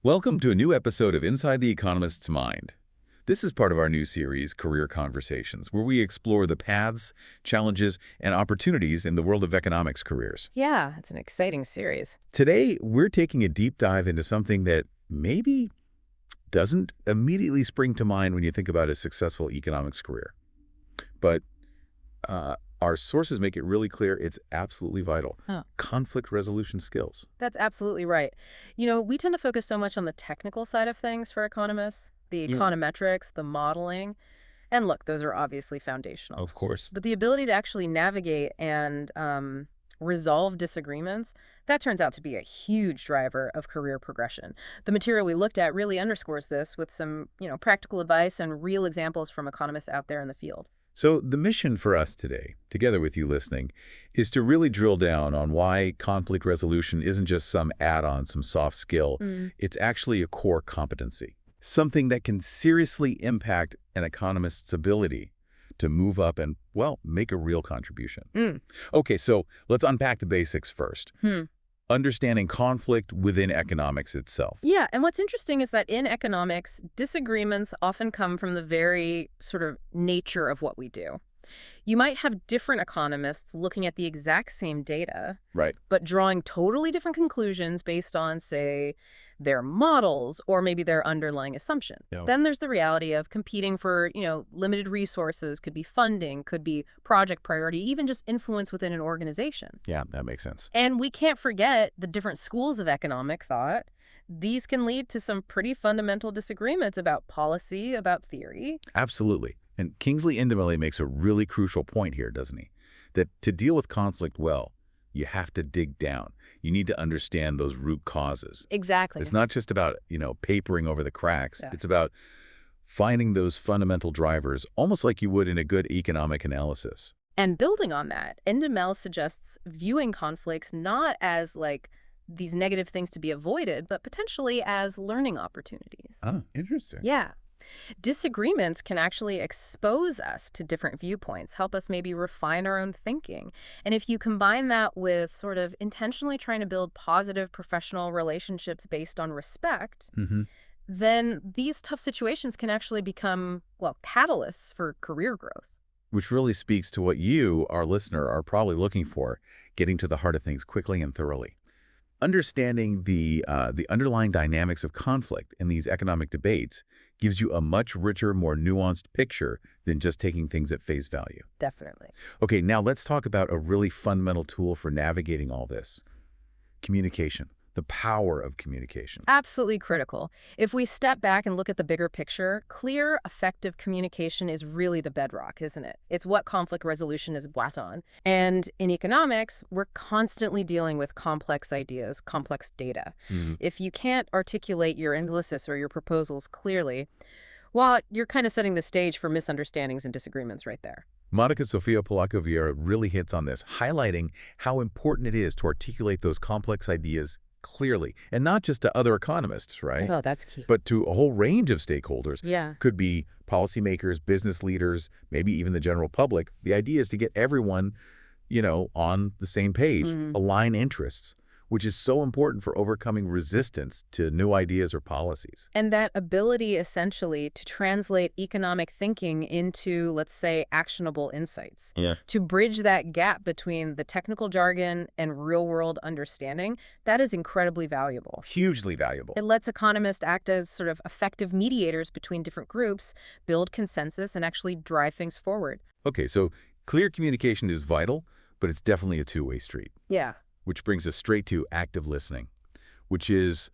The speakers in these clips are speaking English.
Welcome to a new episode of Inside the Economist's Mind. This is part of our new series, Career Conversations, where we explore the paths, challenges, and opportunities in the world of economics careers. Yeah, it's an exciting series. Today, we're taking a deep dive into something that maybe doesn't immediately spring to mind when you think about a successful economics career. But our sources make it really clear it's absolutely vital. Huh. Conflict resolution skills. That's absolutely right. We tend to focus so much on the technical side of things for economists, the Yeah. econometrics, the modeling. And look, those are obviously foundational. Of course. But the ability to actually navigate and resolve disagreements, that turns out to be a huge driver of career progression. The material we looked at really underscores this with some, practical advice and real examples from economists out there in the field. So the mission for us today, together with you listening, is to really drill down on why conflict resolution isn't just some add-on, some soft skill. It's actually a core competency, something that can seriously impact an economist's ability to move up and, well, make a real contribution. Okay, so let's unpack the basics first. Understanding conflict within economics itself. Yeah, and what's interesting is that in economics, disagreements often come from the very sort of nature of what we do. You might have different economists looking at the exact same data, Right. but drawing totally different conclusions based on, say, their models or maybe their underlying assumption. Yeah. Then there's the reality of competing for, limited resources, could be funding, could be project priority, even just influence within an organization. Yeah, that makes sense. And we can't forget the different schools of economic thought. These can lead to some pretty fundamental disagreements about policy, about theory. Absolutely. And Kingsley Indemile makes a really crucial point here, doesn't he? That to deal with conflict well, you have to dig down. You need to understand those root causes. Exactly. It's not just about, papering over the cracks. Yeah. It's about finding those fundamental drivers, almost like you would in a good economic analysis. And building on that, Indemile suggests viewing conflicts not as these negative things to be avoided, but potentially as learning opportunities. Oh, interesting. Yeah. Disagreements can actually expose us to different viewpoints, help us maybe refine our own thinking. And if you combine that with sort of intentionally trying to build positive professional relationships based on respect, then these tough situations can actually become, catalysts for career growth. Which really speaks to what you, our listener, are probably looking for, getting to the heart of things quickly and thoroughly. Understanding the underlying dynamics of conflict in these economic debates gives you a much richer, more nuanced picture than just taking things at face value. Definitely. Okay, now let's talk about a really fundamental tool for navigating all this. Communication. The power of communication. Absolutely critical. If we step back and look at the bigger picture, clear, effective communication is really the bedrock, isn't it? It's what conflict resolution is built on. And in economics, we're constantly dealing with complex ideas, complex data. If you can't articulate your analysis or your proposals clearly, well, you're kind of setting the stage for misunderstandings and disagreements right there. Monica Sofia Polacco-Vieira really hits on this, highlighting how important it is to articulate those complex ideas clearly, and not just to other economists, right? Oh, that's key. But to a whole range of stakeholders. Yeah. Could be policymakers, business leaders, maybe even the general public. The idea is to get everyone, on the same page, align interests, which is so important for overcoming resistance to new ideas or policies. And that ability, essentially, to translate economic thinking into, let's say, actionable insights. Yeah. To bridge that gap between the technical jargon and real-world understanding, that is incredibly valuable. Hugely valuable. It lets economists act as sort of effective mediators between different groups, build consensus, and actually drive things forward. Okay, so clear communication is vital, but it's definitely a two-way street. Yeah. Which brings us straight to active listening, which is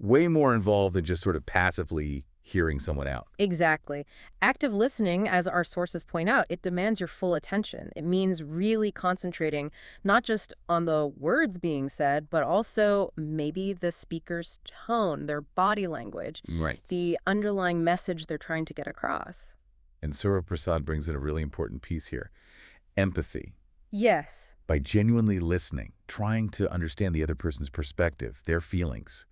way more involved than just sort of passively hearing someone out. Exactly. Active listening, as our sources point out, it demands your full attention. It means really concentrating not just on the words being said, but also maybe the speaker's tone, their body language, Right. the underlying message they're trying to get across. And Surya Prasad brings in a really important piece here. Empathy. Yes. By genuinely listening, trying to understand the other person's perspective, their feelings,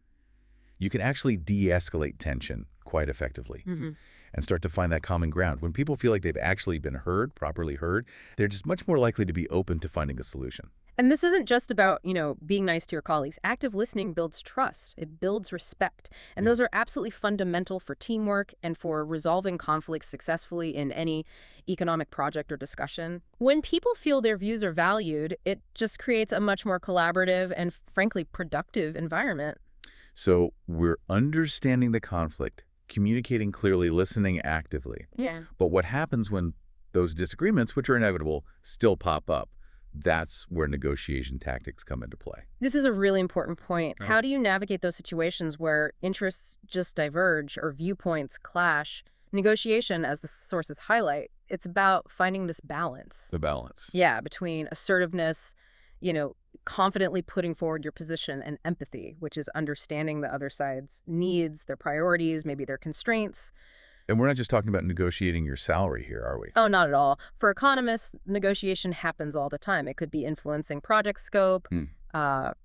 you can actually de-escalate tension quite effectively and start to find that common ground. When people feel like they've actually been heard, properly heard, they're just much more likely to be open to finding a solution. And this isn't just about, being nice to your colleagues. Active listening builds trust. It builds respect. And Yeah. those are absolutely fundamental for teamwork and for resolving conflicts successfully in any economic project or discussion. When people feel their views are valued, it just creates a much more collaborative and, frankly, productive environment. So we're understanding the conflict, communicating clearly, listening actively. Yeah. But what happens when those disagreements, which are inevitable, still pop up? That's where negotiation tactics come into play. This is a really important point. Right. How do you navigate those situations where interests just diverge or viewpoints clash? Negotiation, as the sources highlight, it's about finding this balance. The balance. Yeah, between assertiveness, you know, confidently putting forward your position, and empathy, which is understanding the other side's needs, their priorities, maybe their constraints. And we're not just talking about negotiating your salary here, are we? Oh, not at all. For economists, negotiation happens all the time. It could be influencing project scope, Hmm.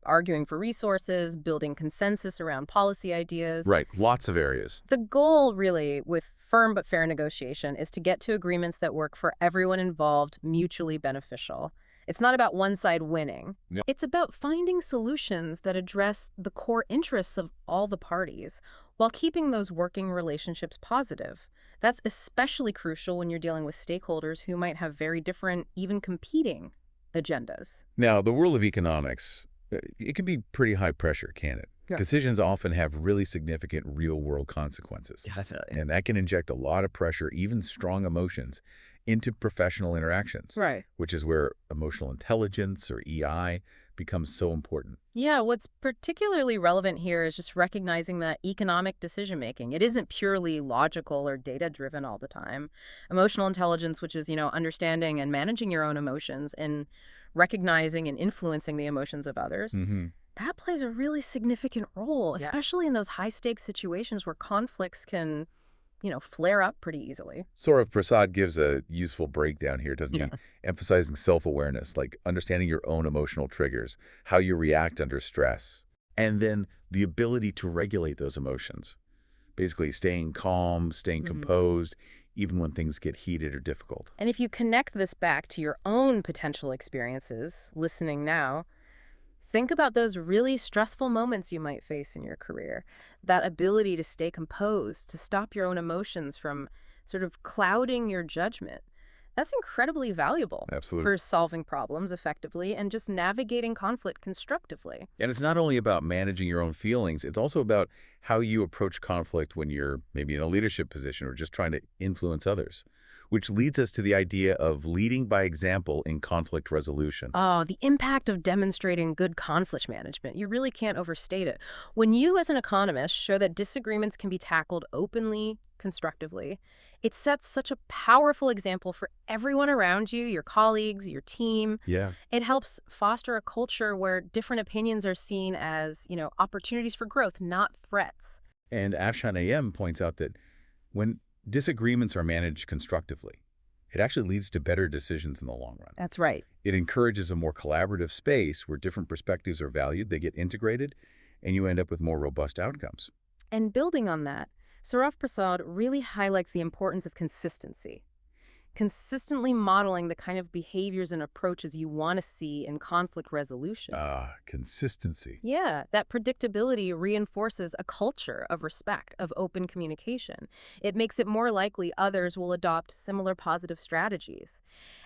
arguing for resources, building consensus around policy ideas. Right. Lots of areas. The goal, really, with firm but fair negotiation is to get to agreements that work for everyone involved, mutually beneficial. It's not about one side winning. Yeah. It's about finding solutions that address the core interests of all the parties while keeping those working relationships positive. That's especially crucial when you're dealing with stakeholders who might have very different, even competing agendas. Now, the world of economics, it can be pretty high pressure, can it? Yeah. Decisions often have really significant real-world consequences. Definitely. And that can inject a lot of pressure, even strong emotions, into professional interactions, Right. which is where emotional intelligence, or EI, becomes so important. Yeah, what's particularly relevant here is just recognizing that economic decision-making, it isn't purely logical or data-driven all the time. Emotional intelligence, which is, understanding and managing your own emotions and recognizing and influencing the emotions of others, that plays a really significant role, Yeah. especially in those high-stakes situations where conflicts can, flare up pretty easily. Saurav Prasad gives a useful breakdown here, doesn't Yeah. he? Emphasizing self-awareness, like understanding your own emotional triggers, how you react under stress, and then the ability to regulate those emotions. Basically, staying calm, staying composed, even when things get heated or difficult. And if you connect this back to your own potential experiences, listening now, think about those really stressful moments you might face in your career. That ability to stay composed, to stop your own emotions from sort of clouding your judgment. That's incredibly valuable Absolutely. for solving problems effectively and just navigating conflict constructively. And it's not only about managing your own feelings, it's also about how you approach conflict when you're maybe in a leadership position or just trying to influence others, which leads us to the idea of leading by example in conflict resolution. Oh, the impact of demonstrating good conflict management. You really can't overstate it. When you, as an economist, show that disagreements can be tackled openly, constructively, it sets such a powerful example for everyone around you, your colleagues, your team. Yeah. It helps foster a culture where different opinions are seen as, opportunities for growth, not threats. And Afshan AM points out that when disagreements are managed constructively, it actually leads to better decisions in the long run. That's right. It encourages a more collaborative space where different perspectives are valued, they get integrated, and you end up with more robust outcomes. And building on that, Saurav Prasad really highlights the importance of consistency. Consistently modeling the kind of behaviors and approaches you want to see in conflict resolution. Consistency. Yeah, that predictability reinforces a culture of respect, of open communication. It makes it more likely others will adopt similar positive strategies.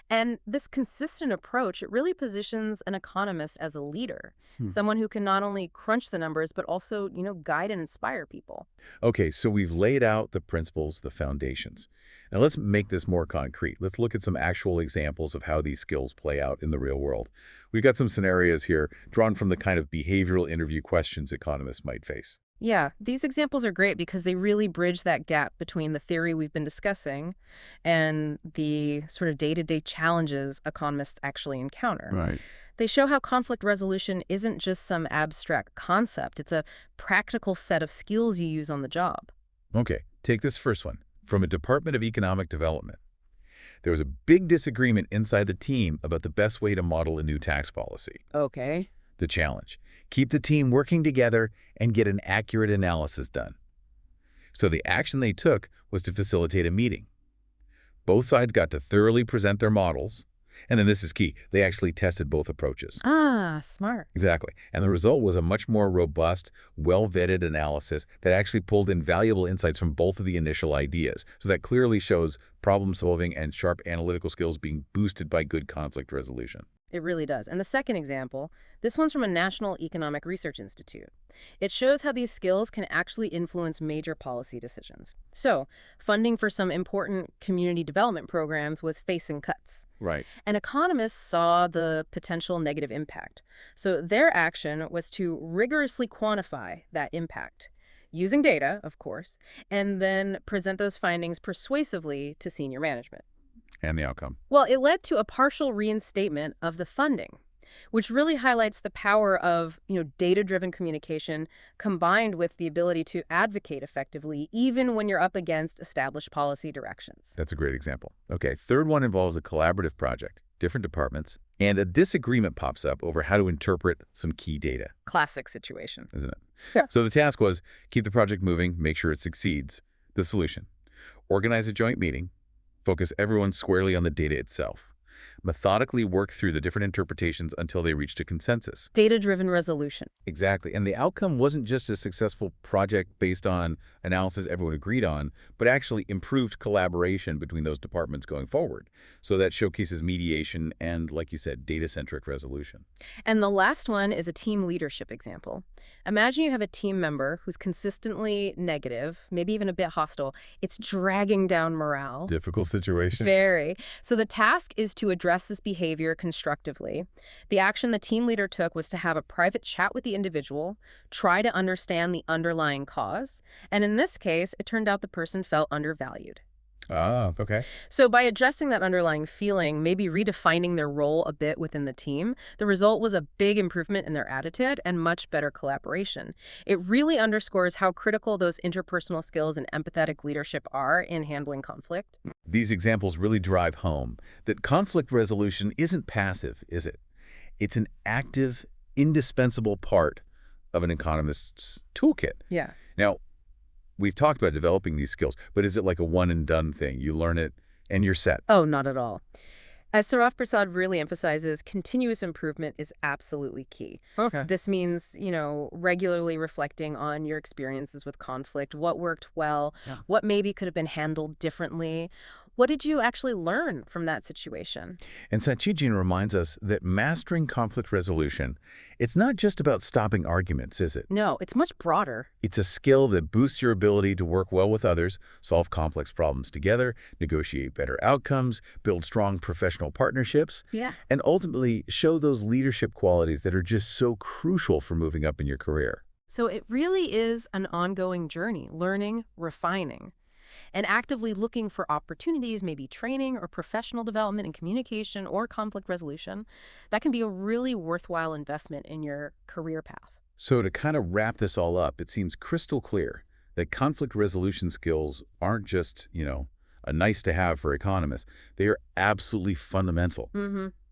And this consistent approach, it really positions an economist as a leader, someone who can not only crunch the numbers, but also, guide and inspire people. Okay, so we've laid out the principles, the foundations. Now let's make this more concrete. Let's look at some actual examples of how these skills play out in the real world. We've got some scenarios here drawn from the kind of behavioral interview questions economists might face. Yeah, these examples are great because they really bridge that gap between the theory we've been discussing and the sort of day-to-day challenges economists actually encounter. Right. They show how conflict resolution isn't just some abstract concept. It's a practical set of skills you use on the job. Okay, take this first one. From a Department of Economic Development. There was a big disagreement inside the team about the best way to model a new tax policy. Okay. The challenge: keep the team working together and get an accurate analysis done. So the action they took was to facilitate a meeting. Both sides got to thoroughly present their models, And then this is key. They actually tested both approaches. Ah, smart. Exactly. And the result was a much more robust, well-vetted analysis that actually pulled in valuable insights from both of the initial ideas. So that clearly shows problem-solving and sharp analytical skills being boosted by good conflict resolution. It really does. And the second example, this one's from a National Economic Research Institute. It shows how these skills can actually influence major policy decisions. So, funding for some important community development programs was facing cuts. Right. And economists saw the potential negative impact. So their action was to rigorously quantify that impact, using data, of course, and then present those findings persuasively to senior management. And the outcome. Well, it led to a partial reinstatement of the funding, which really highlights the power of, data-driven communication combined with the ability to advocate effectively, even when you're up against established policy directions. That's a great example. Okay, third one involves a collaborative project, different departments, and a disagreement pops up over how to interpret some key data. Classic situation. Isn't it? Yeah. So the task was keep the project moving, make sure it succeeds. The solution: organize a joint meeting, focus everyone squarely on the data itself, methodically work through the different interpretations until they reached a consensus. Data-driven resolution. Exactly. And the outcome wasn't just a successful project based on analysis everyone agreed on, but actually improved collaboration between those departments going forward. So that showcases mediation and, like you said, data-centric resolution. And the last one is a team leadership example. Imagine you have a team member who's consistently negative, maybe even a bit hostile. It's dragging down morale. Difficult situation. Very. So the task is to address this behavior constructively. The action the team leader took was to have a private chat with the individual, try to understand the underlying cause, and in this case, it turned out the person felt undervalued. Ah, okay. So by addressing that underlying feeling, maybe redefining their role a bit within the team, the result was a big improvement in their attitude and much better collaboration. It really underscores how critical those interpersonal skills and empathetic leadership are in handling conflict. These examples really drive home that conflict resolution isn't passive, is it? It's an active, indispensable part of an economist's toolkit. Yeah. Now, we've talked about developing these skills, but is it like a one-and-done thing? You learn it and you're set. Oh, not at all. As Saraf Prasad really emphasizes, continuous improvement is absolutely key. Okay. This means, regularly reflecting on your experiences with conflict, what worked well, what maybe could have been handled differently. What did you actually learn from that situation? And Sachijin reminds us that mastering conflict resolution, it's not just about stopping arguments, is it? No, it's much broader. It's a skill that boosts your ability to work well with others, solve complex problems together, negotiate better outcomes, build strong professional partnerships, and ultimately show those leadership qualities that are just so crucial for moving up in your career. So it really is an ongoing journey, learning, refining, and actively looking for opportunities, maybe training or professional development in communication or conflict resolution. That can be a really worthwhile investment in your career path. So to kind of wrap this all up, it seems crystal clear that conflict resolution skills aren't just, a nice to have for economists. They are absolutely fundamental.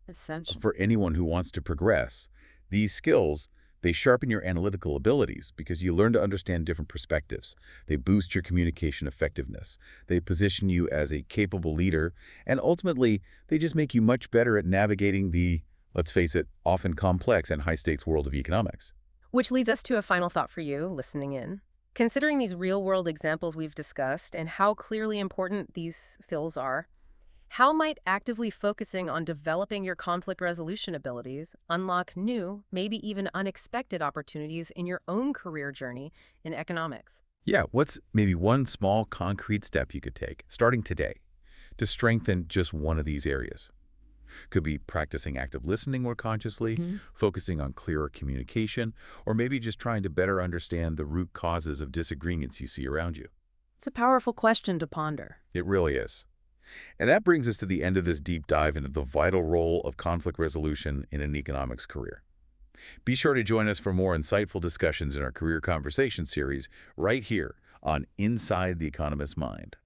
Essential. For anyone who wants to progress. These skills, they sharpen your analytical abilities because you learn to understand different perspectives. They boost your communication effectiveness. They position you as a capable leader. And ultimately, they just make you much better at navigating the, let's face it, often complex and high-stakes world of economics. Which leads us to a final thought for you listening in. Considering these real-world examples we've discussed and how clearly important these skills are, how might actively focusing on developing your conflict resolution abilities unlock new, maybe even unexpected opportunities in your own career journey in economics? Yeah, what's maybe one small concrete step you could take, starting today, to strengthen just one of these areas? Could be practicing active listening more consciously, focusing on clearer communication, or maybe just trying to better understand the root causes of disagreements you see around you. It's a powerful question to ponder. It really is. And that brings us to the end of this deep dive into the vital role of conflict resolution in an economics career. Be sure to join us for more insightful discussions in our Career Conversation series right here on Inside the Economist's Mind.